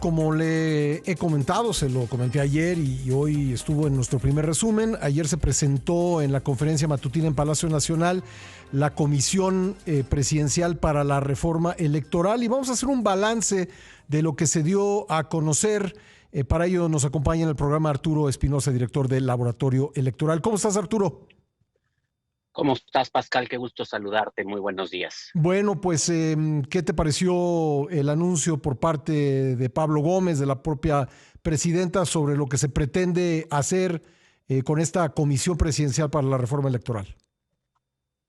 Como le he comentado, se lo comenté ayer y hoy estuvo en nuestro primer resumen. Ayer se presentó en la conferencia matutina en Palacio Nacional la Comisión Presidencial para la Reforma Electoral y vamos a hacer un balance de lo que se dio a conocer. Para ello nos acompaña en el programa Arturo Espinosa, director del Laboratorio Electoral. ¿Cómo estás, Arturo? ¿Cómo estás, Pascal? Qué gusto saludarte. Muy buenos días. Bueno, pues, ¿qué te pareció el anuncio por parte de Pablo Gómez, de la propia presidenta, sobre lo que se pretende hacer con esta Comisión Presidencial para la Reforma Electoral?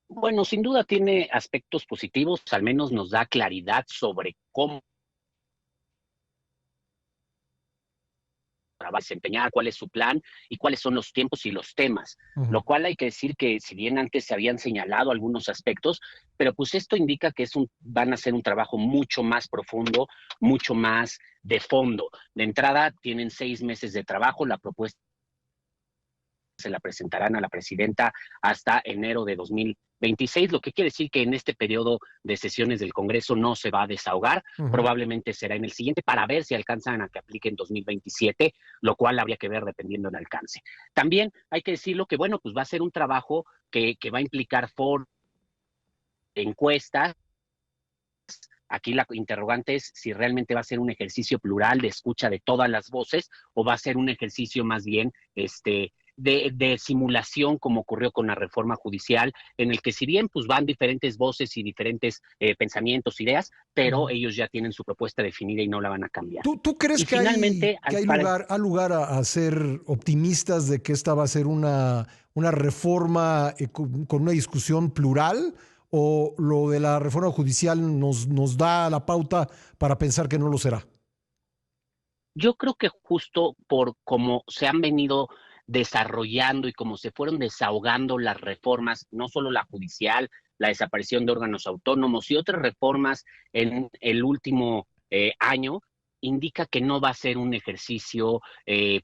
Bueno, sin duda tiene aspectos positivos, al menos nos da claridad sobre cómo va a desempeñar, cuál es su plan y cuáles son los tiempos y los temas. Uh-huh. Lo cual hay que decir que si bien antes se habían señalado algunos aspectos, pero pues esto indica que van a ser un trabajo mucho más profundo, mucho más de fondo. De entrada, tienen 6 meses de trabajo, la propuesta se la presentarán a la presidenta hasta enero de 2026, lo que quiere decir que en este periodo de sesiones del Congreso no se va a desahogar, Uh-huh. probablemente será en el siguiente para ver si alcanzan a que aplique en 2027, lo cual habría que ver dependiendo del alcance. También hay que decirlo que, bueno, pues va a ser un trabajo que va a implicar encuestas. Aquí la interrogante es si realmente va a ser un ejercicio plural de escucha de todas las voces o va a ser un ejercicio más bien de simulación, como ocurrió con la reforma judicial, en el que si bien pues van diferentes voces y diferentes pensamientos, ideas, pero Uh-huh. ellos ya tienen su propuesta definida y no la van a cambiar. ¿Tú crees Y que hay, finalmente, que hay lugar a ser optimistas de que esta va a ser una reforma con una discusión plural? ¿O lo de la reforma judicial nos da la pauta para pensar que no lo será? yo creo que justo por cómo se han venido desarrollando y cómo se fueron desahogando las reformas, no solo la judicial, la desaparición de órganos autónomos y otras reformas en el último año, indica que no va a ser un ejercicio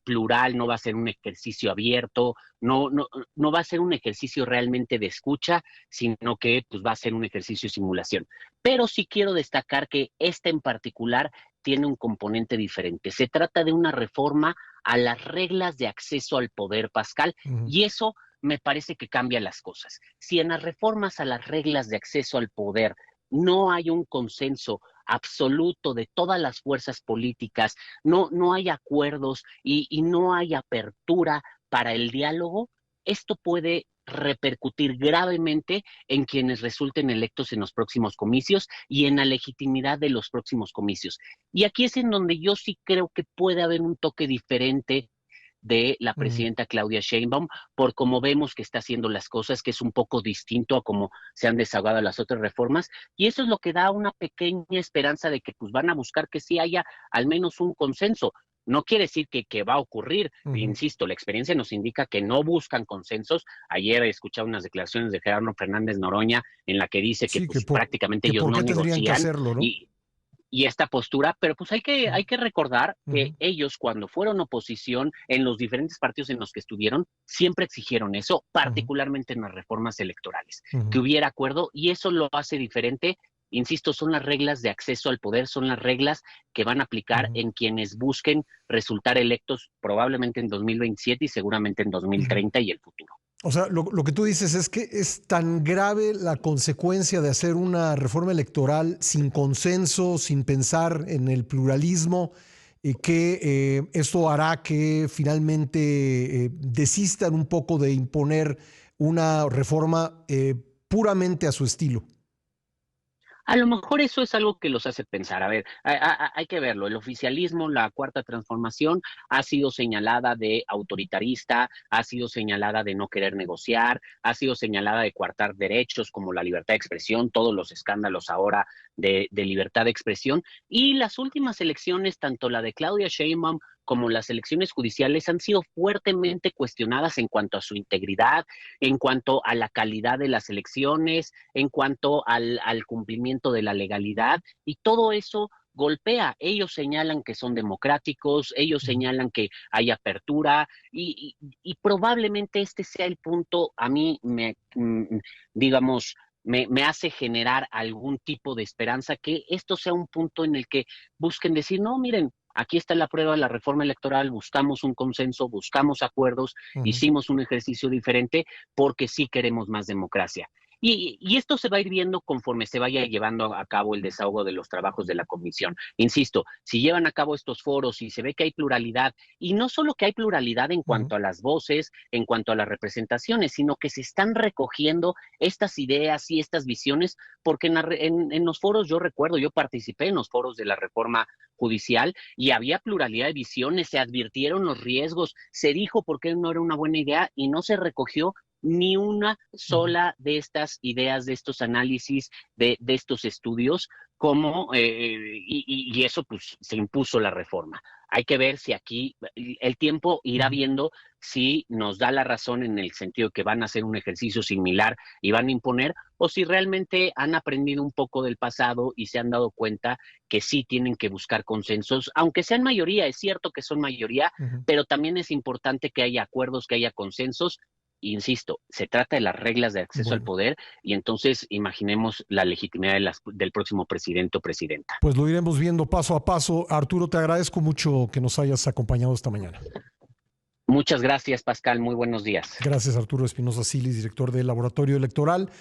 plural, no va a ser un ejercicio abierto, no va a ser un ejercicio realmente de escucha, sino que pues, va a ser un ejercicio de simulación. Pero sí quiero destacar que esta en particular tiene un componente diferente. Se trata de una reforma a las reglas de acceso al poder, Pascal, Ujú. y eso me parece que cambia las cosas. Si en las reformas a las reglas de acceso al poder no hay un consenso absoluto de todas las fuerzas políticas, no hay acuerdos y no hay apertura para el diálogo, esto puede repercutir gravemente en quienes resulten electos en los próximos comicios y en la legitimidad de los próximos comicios. Y aquí es en donde yo sí creo que puede haber un toque diferente de la Ujú. presidenta Claudia Sheinbaum, por cómo vemos que está haciendo las cosas, que es un poco distinto a cómo se han desahogado las otras reformas, y eso es lo que da una pequeña esperanza de que pues van a buscar que sí haya al menos un consenso. No quiere decir que va a ocurrir, Ujú. insisto, la experiencia nos indica que no buscan consensos. Ayer he escuchado unas declaraciones de Gerardo Fernández Noroña en la que dice que Sí, pues prácticamente que ellos por no qué tendrían que negocian hacerlo, ¿no? y esta postura, pero pues hay que recordar que Ujú. ellos cuando fueron oposición en los diferentes partidos en los que estuvieron, siempre exigieron eso, Ujú. particularmente en las reformas electorales, que Ujú. hubiera acuerdo y eso lo hace diferente. Insisto, son las reglas de acceso al poder, son las reglas que van a aplicar Ujú. en quienes busquen resultar electos probablemente en 2027 y seguramente en Ujú. 2030 y el futuro. O sea, lo que tú dices es que es tan grave la consecuencia de hacer una reforma electoral sin consenso, sin pensar en el pluralismo, que esto hará que finalmente desistan un poco de imponer una reforma puramente a su estilo. A lo mejor eso es algo que los hace pensar. A ver, hay que verlo. El oficialismo, la cuarta transformación, ha sido señalada de autoritarista, ha sido señalada de no querer negociar, ha sido señalada de coartar derechos como la libertad de expresión, todos los escándalos ahora de libertad de expresión. Y las últimas elecciones, tanto la de Claudia Sheinbaum como las elecciones judiciales, han sido fuertemente cuestionadas en cuanto a su integridad, en cuanto a la calidad de las elecciones, en cuanto al cumplimiento de la legalidad, y todo eso golpea. Ellos señalan que son democráticos, ellos Ujú. señalan que hay apertura y probablemente este sea el punto, a mí digamos, me hace generar algún tipo de esperanza que esto sea un punto en el que busquen decir, no, miren, aquí está la prueba de la reforma electoral, buscamos un consenso, buscamos acuerdos, Ujú. hicimos un ejercicio diferente porque sí queremos más democracia. Y esto se va a ir viendo conforme se vaya llevando a cabo el desahogo de los trabajos de la comisión. Insisto, si llevan a cabo estos foros y se ve que hay pluralidad, y no solo que hay pluralidad en Ujú. cuanto a las voces, en cuanto a las representaciones, sino que se están recogiendo estas ideas y estas visiones, porque en los foros, yo recuerdo, yo participé en los foros de la reforma judicial y había pluralidad de visiones, se advirtieron los riesgos, se dijo por qué no era una buena idea y no se recogió ni una Ujú. sola de estas ideas, de estos análisis, de estos estudios, como, y eso pues se impuso la reforma. Hay que ver si aquí el tiempo irá Ujú. viendo si nos da la razón en el sentido que van a hacer un ejercicio similar y van a imponer, o si realmente han aprendido un poco del pasado y se han dado cuenta que sí tienen que buscar consensos, aunque sean mayoría, es cierto que son mayoría, Ujú. pero también es importante que haya acuerdos, que haya consensos. Insisto, se trata de las reglas de acceso al Bueno, poder y entonces imaginemos la legitimidad del próximo presidente o presidenta. pues lo iremos viendo paso a paso. Arturo, te agradezco mucho que nos hayas acompañado esta mañana. Muchas gracias, Pascal. Muy buenos días. Gracias, Arturo Espinosa Silis, director del Laboratorio Electoral.